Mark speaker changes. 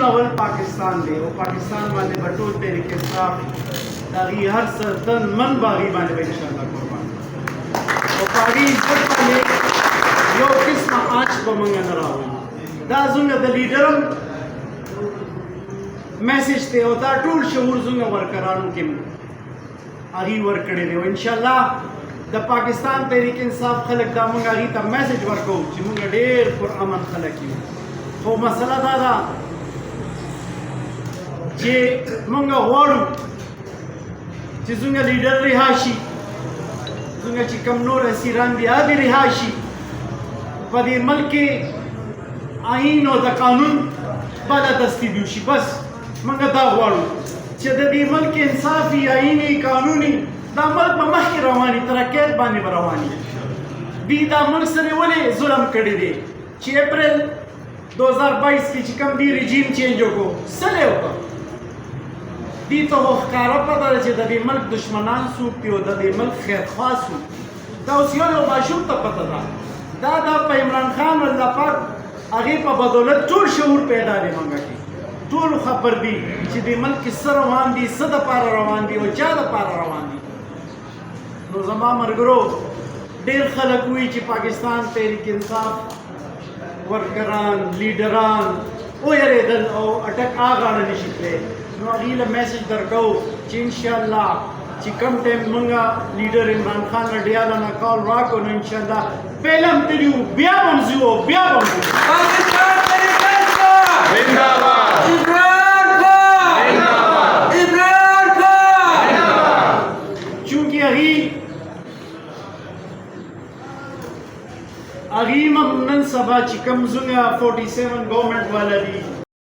Speaker 1: اول پاکستان دی او پاکستان باندې بټول تحریک انصاف داغي هر سرتن من باغی باندې ان شاء الله قربان او پاغي عزت باندې یو قسمه آج به مونږ نه راوړو دا زموږ د لیډرم میسج ته او دا ټول شعور زموږ ورکرانو کې هغه ورکړي دی او ان شاء الله د پاکستان تحریک انصاف خلک دا مونږ هغه ته میسج ورکو چې مونږ ډېر پر امن خلک یو خو مسله دا ده چې مونږ غواړو چې زموږ لیډر رها شي زموږ چې کوم نور اسیران دي هغه رها شي په دې ملک کې آئین او د قانون بالادستي دي شي بس مونږ دا غواړو چې د دې ملک انصافي آئیني قانوني دا ملک په مخکې رواني ترقیات باندې به رواني دوی دا ملک سره ولې ظلم کړی دی چې اپریل 2022 کې چې کوم دی رژیم چینج وکړو څه یې وکړو دوی ته خو ښکاره پته ده چې د دې ملک دشمنان څوک دي او د دې ملک خیرخوا څوک دا اوس یو ماشوم ته پته ده دا په عمران خان الله پاک هغې په بدولت ټول شعور پیدا دی مونږ کې ټول خبر دي چې دې ملک کې څه روان دي څه دپاره روان دي او چا دپاره روان دي نو زما ملګرو ډېر خلک وایي چې پاکستان تحریک انصاف ورکران لیډران ویرېدل او اټک اغاړه نشي تللی نو هغې له میسج درکوو چې انشاءالله چې کم ټایم مونږ لیډر عمران خان له ډیاله نه کال راکړو نو انشاءالله پهله هم تلي وو بیا به هم ځو بیا به هم
Speaker 2: پاکستان تحریک انصاف
Speaker 3: زنده‌باد
Speaker 2: عمران خان عمران خان
Speaker 1: چونکې هغې هم نن سبا چې کوم زموږ 47 ګورنمنټ والا دي